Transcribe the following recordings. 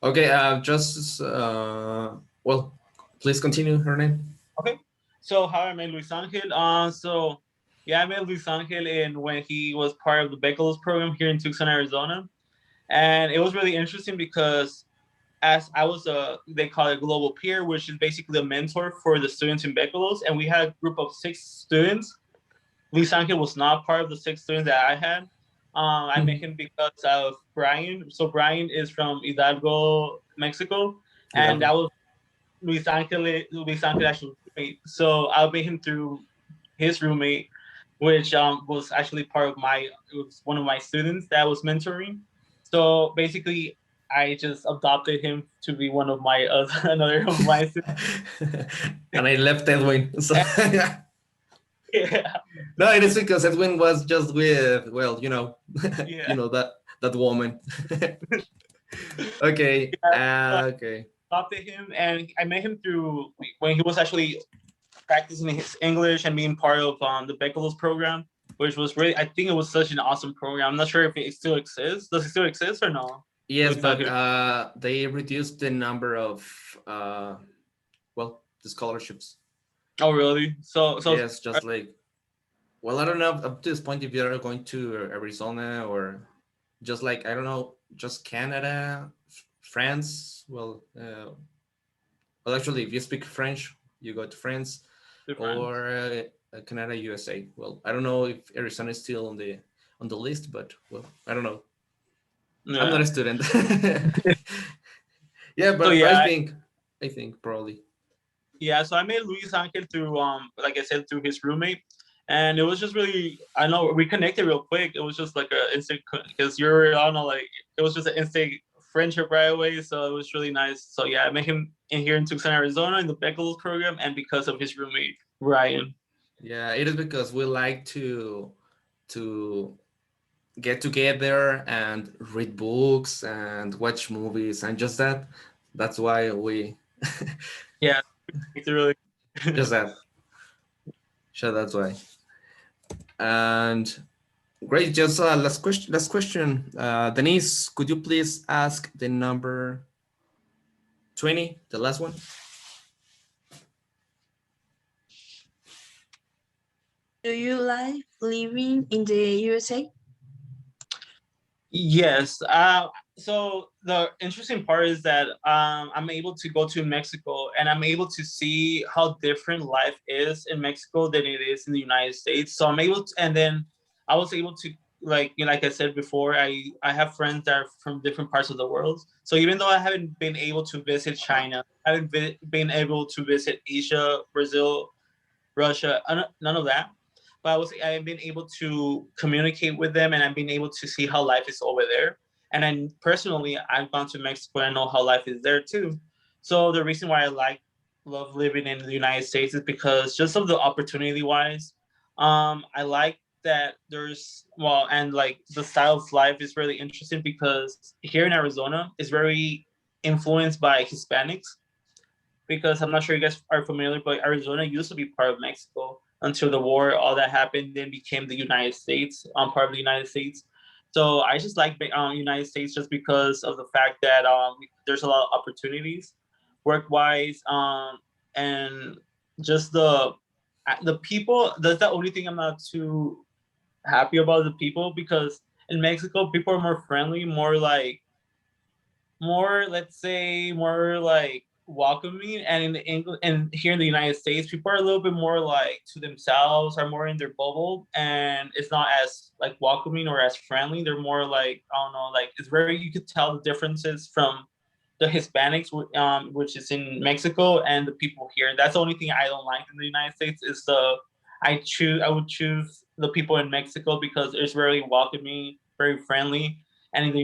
Okay, well, please continue, Hernan. Okay. So how I met Luis Angel? So yeah, I met Luis Angel in when he was part of the Beckles program here in Tucson, Arizona, and it was really interesting because as I was they call it global peer, which is basically a mentor for the students in Beckles, and we had a group of 6 students. Luis Angel was not part of the 6 students that I had. I met Mhm. him because of Brian. So Brian is from Hidalgo, Mexico, and Hidalgo. that was Luis Angel actually roommate. So I met him through his roommate, which was actually part of my it was one of my students that I was mentoring. So basically, I just adopted him to be one of my another of my students. And I left Edwin. So And, yeah, no, it is because Edwin was just with, well, you yeah, know that woman. Okay. yeah. So Okay. I adopted him, and I met him through when he was actually practicing his English and being part of the Beckelos program, which was really, I think it was such an awesome program. I'm not sure if it still exists. Does it still exist or no? Yes, Luis but Angel. they reduced the number of the scholarships. Oh, really? So, Yes, just like, well, I don't know up to this point if you're going to Arizona or just like, I don't know, just Canada, France. Well, actually, if you speak French, you go to France the friends. or Canada, USA. Well, I don't know if Arizona is still on the list, but well, I don't know. I'm not Yeah. a student. Yeah, So but yeah, I think probably. yeah. So I met Luis Angel through like I said, through his roommate, and it was just really, I know we connected real quick. It was just like a instant because you're, I don't know, like it was just an instant friendship right away. So it was really nice. So yeah, I met him in here in Tucson, Arizona, in the Beckles program, and because of his roommate Ryan. Yeah, it is because we like to get together and read books and watch movies and just that. That's why we Yeah, it's really. just that. So that's why. And great. Just last question. Last question. Denise, could you please ask the number 20, the last one? Do you like living in the USA? Yes. So the interesting part is that I'm able to go to Mexico and I'm able to see how different life is in Mexico than it is in the United States. So I'm able to, and then I was able to, like, like I said before, I have friends that are from different parts of the world. So even though I haven't been able to visit China, I haven't been able to visit Asia, Brazil, Russia, none of that. But I've been able to communicate with them, and I've been able to see how life is over there. And I personally, I've gone to Mexico and I know how life is there too. So the reason why love living in the United States is because just of the opportunity wise, I like that there's and like the style of life is really interesting because here in Arizona is very influenced by Hispanics because I'm not sure you guys are familiar, but Arizona used to be part of Mexico until the war, all that happened, then became the United States, part of the United States. So I just like United States just because of the fact that there's a lot of opportunities, work wise, and just the people. That's the only thing I'm not too happy about the people because in Mexico people are more friendly, more let's say more like welcoming, and in the English and here in the United States people are a little bit more like to themselves, are more in their bubble, and it's not as like welcoming or as friendly. They're more like, I don't know, like it's very, you could tell the differences from the Hispanics, which is in Mexico, and the people here. And that's the only thing I don't like in the United States is I would choose the people in Mexico because it's very welcoming, very friendly, and in the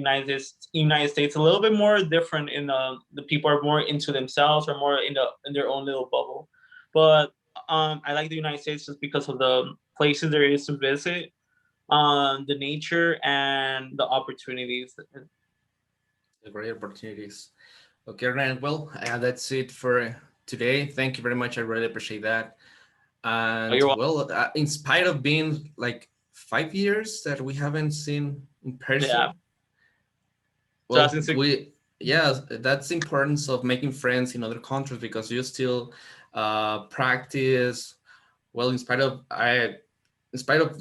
United States, a little bit more different. In the people are more into themselves or more in their own little bubble. But I like the United States just because of the places there is to visit, the nature and the opportunities. The great opportunities. Okay, Ryan. Well, that's it for today. Thank you very much. I really appreciate that. Oh, And you're welcome. well, in spite of being like 5 years that we haven't seen in Yeah. person, well, 2006. yeah, that's the importance of making friends in other countries because you still practice. Well, in spite of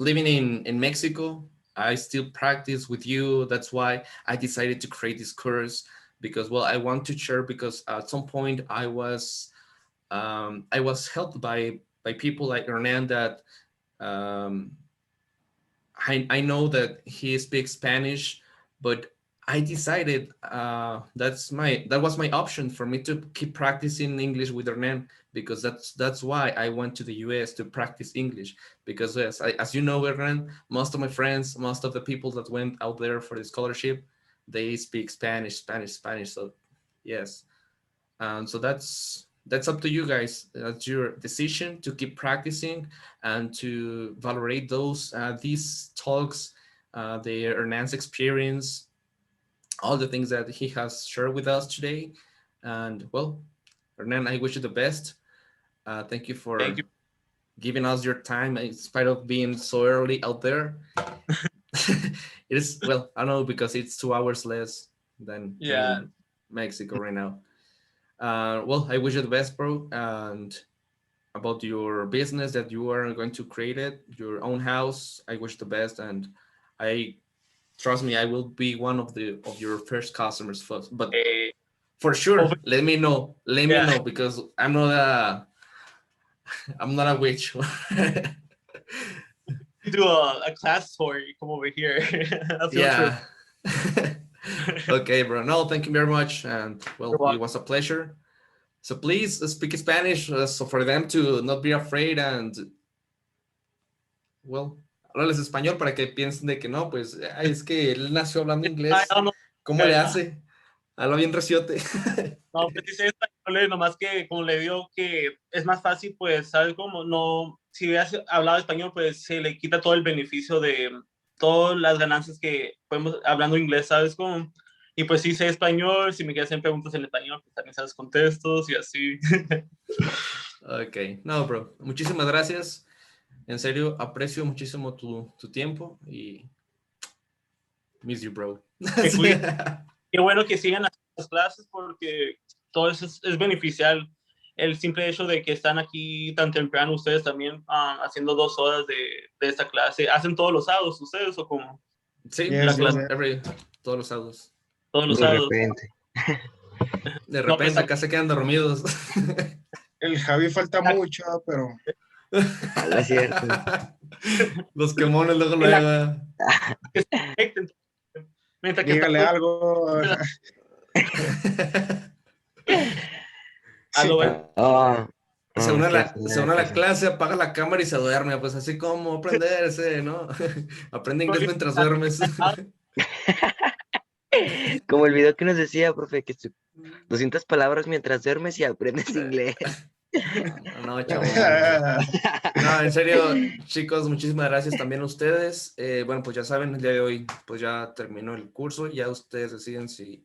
living in Mexico, I still practice with you. That's why I decided to create this course because, well, I want to share because at some point I was helped by people like Hernan that um, I know that he speaks Spanish, but I decided that was my option for me to keep practicing English with Hernan because that's why I went to the US to practice English because yes, as you know, Hernan, most of my friends, most of the people that went out there for the scholarship, they speak Spanish. So yes, so that's up to you guys. That's your decision to keep practicing and to validate those these talks, the Hernan's experience, all the things that he has shared with us today. And well, Hernan, I wish you the best. Thank you Thank for you. giving us your time in spite of being so early out there. It is, well, I don't know because it's 2 hours less than Yeah. in Mexico right now. Well, I wish you the best, bro. And about your business that you are going to create it, your own house, I wish the best. And I trust me, I will be one of the of your first customers first. But eh, for sure, hopefully, let me know. Let me yeah. know because I'm not a witch. Do a class tour. You come over here. A field trip. Yeah. Okay, bro. No, thank you very much. And You're well, it welcome. was a pleasure. So please speak Spanish so for them to not be afraid and, well, háblales español para que piensen de que no, pues, ay, es que él nació hablando I inglés. don't know. ¿Cómo le hace? Habla bien reciote. No, pues dice español, nomás que como le digo que es más fácil, pues, ¿sabes cómo? No, si hubieras hablado español, pues se le quita todo el beneficio de todas las ganancias que podemos hablando inglés, ¿sabes cómo? Y pues sí sé español, si me quieres hacer preguntas en español, pues también sabes contestos y así. Ok, no, bro. Muchísimas gracias. En serio, aprecio muchísimo tu tiempo y miss you, bro. Me cuida. Qué bueno que sigan las clases porque todo eso es beneficial. El simple hecho de que están aquí tan temprano, ustedes también haciendo 2 horas de esta clase. ¿Hacen todos los sábados ustedes o como Sí, la Yes, clase yes. todos los sábados. todos los De sábados? repente. De No, pues repente acá se quedan dormidos. El Javi falta mucho, pero No es cierto. Los quemones luego en la luego. que se conecten. Mientras que dígale están algo. a Sí, lo Oh, Se no, une, es cierto, se nada une a que la hacer. clase, apaga la cámara y se duerme. Pues así como aprenderse, ¿no? Aprende inglés mientras duermes. Como el video que nos decía, profe, que 200 palabras mientras duermes y aprendes inglés. No, no, chavos. No, en serio, chicos, muchísimas gracias también a ustedes. Bueno, pues ya saben, el día de hoy pues ya terminó el curso. Ya ustedes deciden si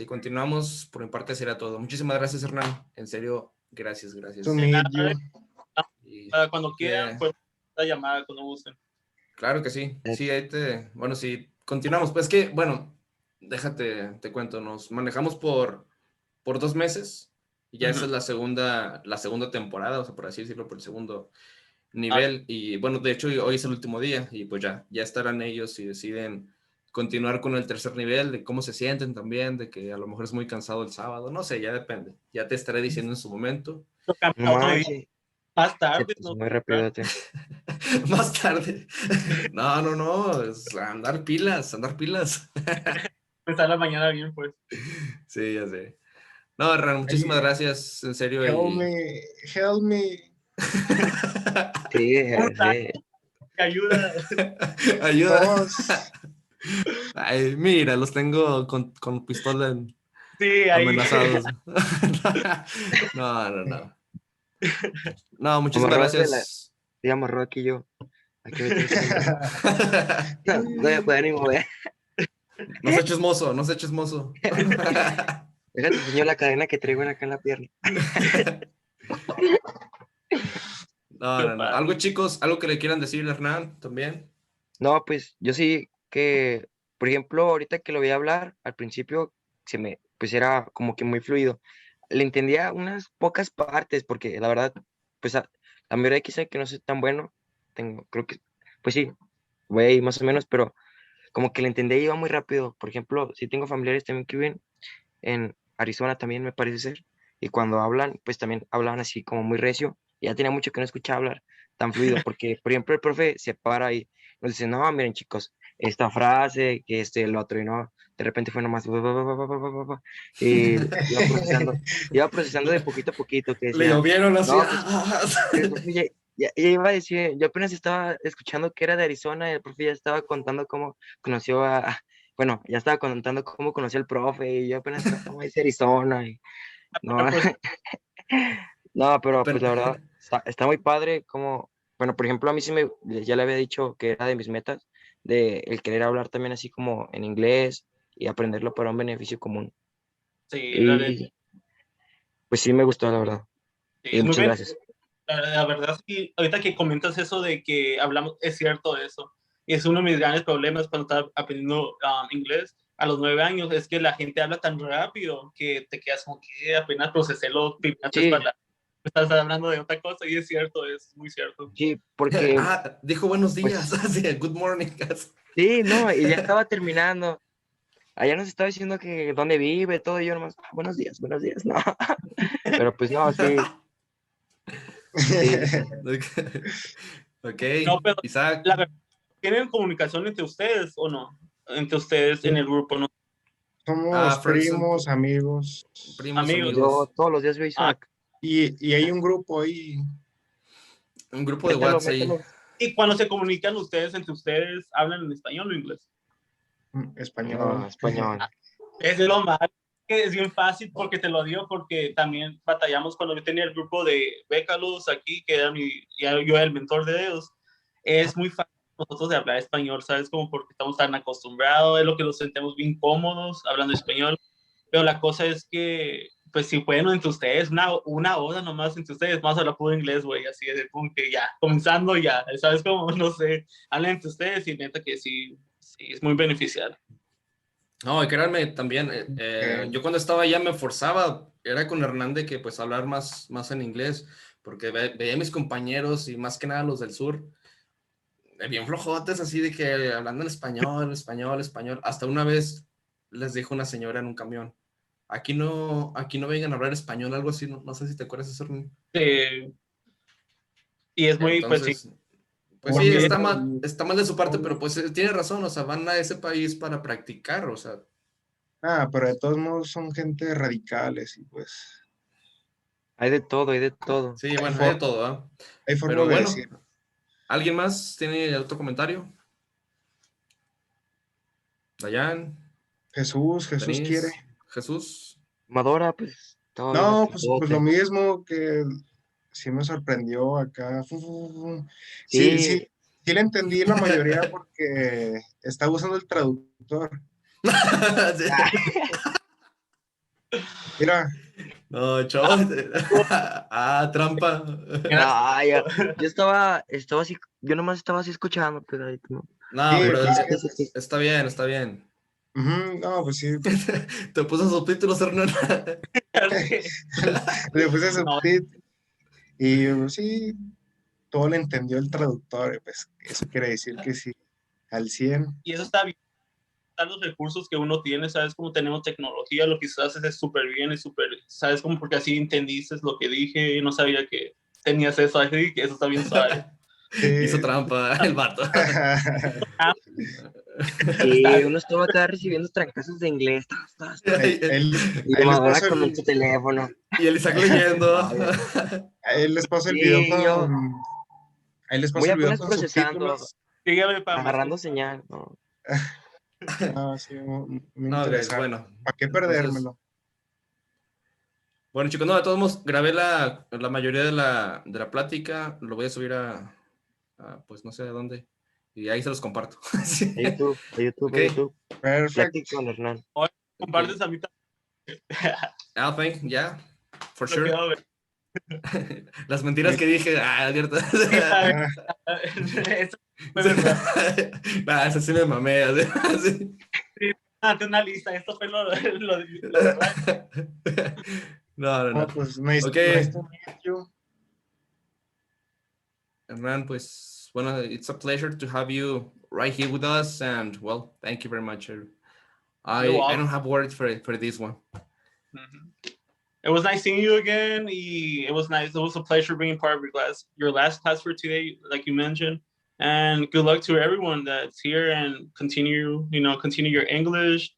continuamos. Por mi parte será todo. Muchísimas gracias, Hernán. En serio, gracias, to gracias. de meet you. nada, Y, cuando quieran, yeah, pues la llamada cuando gusten. claro que sí. Sí, bueno, sí, continuamos. Pues que, bueno, te cuento, nos manejamos por 2 meses y ya esa es la segunda temporada, o sea, por así decirlo, por el segundo Ah, nivel. Y bueno, de hecho, hoy es el último día y pues ya estarán ellos si deciden continuar con el tercer nivel, de cómo se sienten también, de que a lo mejor es muy cansado el sábado, no sé, ya depende. Ya te estaré diciendo en su momento. lo cambia No a otro día, manches, más se tarde, pasó ¿no? muy rapidote. Más tarde. No, no, no, es andar pilas, andar pilas. Empezar la mañana bien, pues. Sí, ya sé. No, Ran, muchísimas Ay, gracias, en serio. help Y... me, help me. Sí, sí. Que ayuda. Ayuda. No, Ay, mira, los tengo con pistola Sí, ahí. amenazados. No, no, no. No, muchísimas Amarró de la. gracias. Sí, amarró aquí yo. Aquí me tienes aquí. No, no voy a poder ni mover. No se eches mozo, no se eches mozo. Déjate enseño la cadena que traigo acá en la pierna. No, no, no. Algo, chicos, algo que le quieran decir, Hernán, también. No, pues yo sí que, por ejemplo, ahorita que lo voy a hablar, al principio pues era como que muy fluido. Le entendía unas pocas partes, porque la verdad, pues la mayoría quizá que no soy tan bueno, creo que, pues sí, güey, más o menos, pero como que le entendía y iba muy rápido. Por ejemplo, si tengo familiares también que viven en Arizona también me parece ser, y cuando hablan, pues también hablan así como muy recio, y ya tenía mucho que no escuchaba hablar tan fluido, porque por ejemplo el profe se para y nos dice, no, miren chicos, esta frase, que el otro, y no, de repente fue nomás, y iba procesando de poquito a poquito, que Le decía, llovieron así. no, pues el profe ya iba a decir, yo apenas estaba escuchando que era de Arizona, y el profe ya estaba contando cómo conoció bueno, ya estaba contando cómo conoció al profe, y yo apenas estaba, no, es Arizona, y no, Pues, no, pero pues la Apenas- verdad, está muy padre como, bueno, por ejemplo, a mí sí ya le había dicho que era de mis metas, de el querer hablar también así como en inglés y aprenderlo para un beneficio común. sí, Y pues sí me gustó, la verdad. sí, Y es muy muchas bien. gracias. La verdad, sí, ahorita que comentas eso de que hablamos, es cierto eso. Y es uno de mis grandes problemas cuando estaba aprendiendo inglés a los 9 años, es que la gente habla tan rápido que te quedas como que apenas procesé los primeras tres Sí, palabras. Estás hablando de otra cosa y es cierto, es muy cierto. sí, porque, Dijo buenos días. pues, Así, good morning. sí, no, y ya estaba terminando. Allá nos estaba diciendo que dónde vive, todo, y yo nomás, buenos días, no. Pero pues no, sí, sí, sí. Ok, No, pero Isaac, la verdad, ¿tienen comunicación entre ustedes o no? Entre ustedes en el grupo, ¿no? Somos friends, primos, amigos. primos, Amigos. Yo amigos, todos los días veo a Ah, Isaac. Y hay un grupo ahí, un grupo de Mételo, WhatsApp ahí. mételo. y cuando se comunican ustedes entre ustedes, ¿hablan en español o inglés? No, español. español. Es lo malo, que es bien fácil porque te lo digo, porque también batallamos cuando yo tenía el grupo de Bécalos aquí, que era yo era el mentor de ellos. Es muy fácil nosotros de hablar español, ¿sabes? Como porque estamos tan acostumbrados, es lo que nos sentimos bien cómodos hablando español. Pero la cosa es que, pues si pueden entre ustedes, una hora nomás entre ustedes, más hablar puro inglés, güey, así de pum, que ya, comenzando ya, ¿sabes? Como, no sé, hablen entre ustedes y neta que sí, sí, es muy beneficial. No, y créanme también, yo Ok. cuando estaba allá me forzaba, era con Hernan de que pues hablar más en inglés, porque veía a mis compañeros y más que nada los del sur, bien flojotes así de que hablando en español, español, español. Hasta una vez les dijo una señora en un camión, aquí no vengan a hablar español, algo así, no sé si te acuerdas de eso, Hernan. Eh, y es muy, pues sí, Entonces, pues sí, porque está mal de su parte, pero pues tiene razón, o sea, van a ese país para practicar, o sea, Pero de todos modos son gente radicales y pues Hay de todo, hay de todo. sí, hay, bueno, hay de for- todo, ¿ah? hay formas Pero de bueno, decir. ¿alguien más tiene otro comentario? Dayan, Jesús quiere. Denise, Jesús. Madora, pues, todo No, pues lo todote. mismo que sí me sorprendió acá. Sí, sí, Sí, sí le entendí la mayoría porque estaba usando el traductor. Sí. Mira, No, chavo. Trampa. no, yo estaba así, yo nomás estaba así escuchando, pero ahí no. No, sí, pero pues es que, Sí, sí. está bien, está bien. no, pues sí, Te puso subtítulos, Hernán. le puse no, subtítulos y pues, sí, todo le entendió el traductor, pues eso quiere decir que sí, al 100. y eso está bien, están los recursos que uno tiene, sabes cómo tenemos tecnología, lo que haces es súper bien, es súper, sabes como porque así entendiste lo que dije y no sabía que tenías eso ahí, que eso está bien suave. Hizo Sí. trampa el vato. Ah, está Sí, bien. uno estaba acá recibiendo trancazos de inglés, Ahí, ahí- y ahí les Madora paso con su teléfono. Y el Isaac leyendo. No, ahí les paso el video sí, yo ahí les muy paso el video apenas con procesando, subtítulos. Dígame para más agarrando señal, ¿no? Sí, muy No, guys, interesante. bueno. ¿Para qué Entonces, perdérmelo? bueno, chicos, no, de todos modos, grabé la mayoría de la plática. Lo voy a subir pues no sé a dónde. Y ahí se los comparto. Sí. A YouTube, a YouTube, Ok, a YouTube. Perfecto. Plática con Hernán. Oye, ok. compartes a mí también. Thank, yeah, for Lo sure. quedo ver. Las mentiras que dije, cierto. Sí, está bien. Ah, Eso fue verdad. Eso sí me mamé. Así. Sí, ante una lista. Esto fue lo No, no, No, no. pues nice, Okay. nice to meet you. Hernan, pues, bueno, it's a pleasure to have you right here with us, and well, thank you very much. I don't have words for this one. Mm-hmm. It was nice seeing you again. It was nice. It was a pleasure being part of your last class for today, like you mentioned. And good luck to everyone that's here, and continue your English,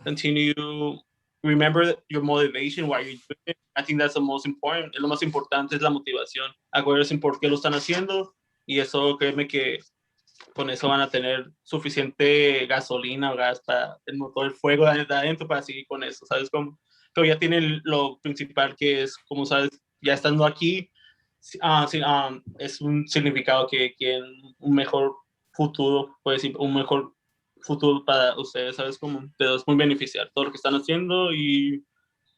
continue, remember your motivation while you're doing it. I think that's the most important. Lo más importante es la motivación. Acuérdense por qué lo están haciendo, y eso, créeme que con eso van a tener suficiente gasolina o gas para el motor, el fuego de adentro para seguir con eso, ¿sabes cómo? Pero ya tienen lo principal, que es, como sabes, ya estando aquí, es un significado que quieren un mejor futuro, pues un mejor futuro para ustedes, ¿sabes cómo? Pero es muy beneficiar todo lo que están haciendo, y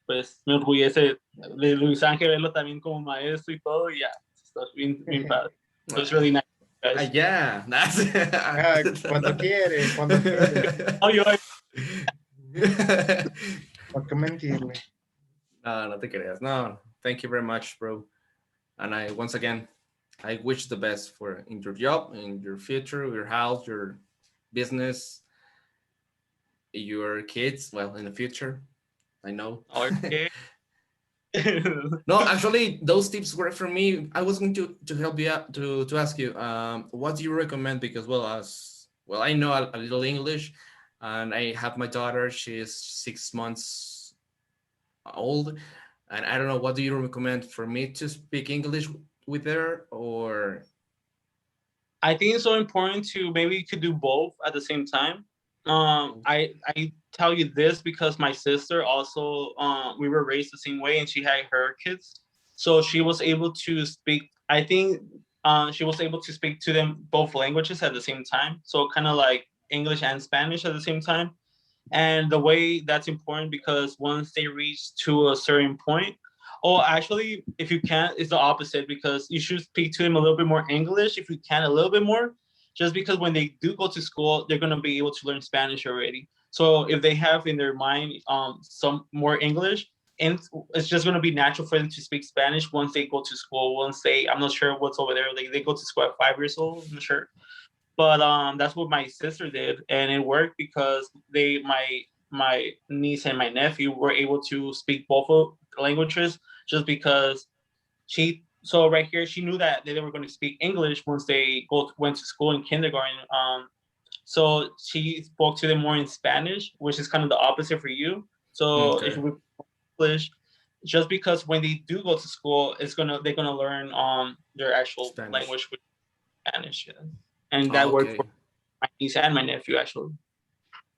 pues me orgullece de Luis Ángel verlo también como maestro y todo, y ya, está bien, bien padre. So it's really nice. Yeah. Cuando quiere, cuando quiere. ¿Por qué mentirle? No te creas. No, thank you very much, bro. And once again, I wish the best in your job, in your future, your house, your business, your kids. Well, in the future, I know. Okay. No, actually, those tips were from me. I was going to help you out to ask you, what do you recommend? Because I know a little English, and I have my daughter. She is 6 months old, and I don't know, what do you recommend for me to speak English with her, or? I think it's so important to, maybe you could do both at the same time. I tell you this because my sister also, we were raised the same way, and she had her kids, so she was able to speak. I think she was able to speak to them both languages at the same time, so kind of like English and Spanish at the same time. And the way that's important, because once they reach to a certain point, actually, if you can't, it's the opposite, because you should speak to them a little bit more English if you can, a little bit more, just because when they do go to school, they're going to be able to learn Spanish already. So if they have in their mind some more English, and it's just going to be natural for them to speak Spanish once they go to school. I'm not sure what's over there, like they go to school at 5 years old, I'm not sure. But that's what my sister did, and it worked because my niece and my nephew were able to speak both of languages, just because so right here, she knew that they were going to speak English once they went to school in kindergarten. So she spoke to them more in Spanish, which is kind of the opposite for you. So Okay. if we English, just because when they do go to school, they're gonna learn their actual Spanish. language, with Spanish. Yeah. And that worked for my niece and my nephew, actually.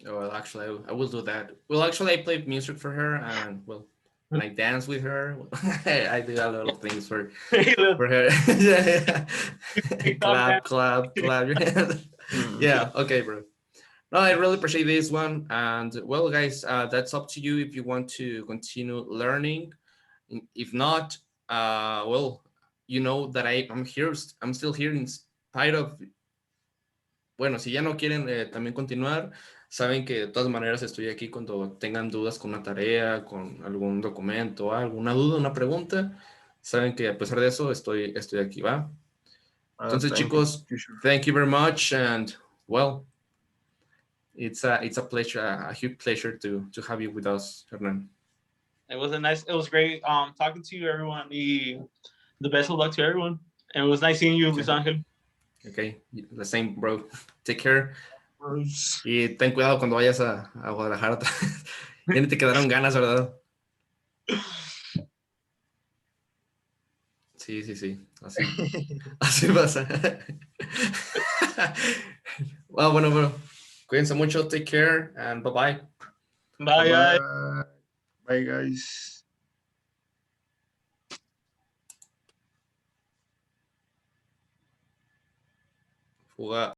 Well, actually, I will do that. Well, actually, I play music for her, and well, when I dance with her, I do a lot of things for her. Yeah. clap. Yeah. Okay, bro. No, I really appreciate this one. And well, guys, that's up to you if you want to continue learning. If not, well, you know that I'm here. I'm still here in spite of. Bueno, si ya no quieren también continuar, saben que de todas maneras estoy aquí cuando tengan dudas con una tarea, con algún documento, alguna duda, una pregunta. Saben que a pesar de eso estoy aquí, ¿va? Entonces, chicos, thank you very much, and well, it's a pleasure, a huge pleasure to have you with us, Hernan. It was great talking to you, everyone. The best of luck to everyone. And it was nice seeing you, Luis Angel. Okay, the same, bro. Take care. Y ten cuidado cuando vayas a Guadalajara. Ya ni te quedaron ganas, ¿verdad? Sí. Así pasa. Bueno. Cuídense mucho. Take care and bye-bye. Bye. Bye, guys. Fuga.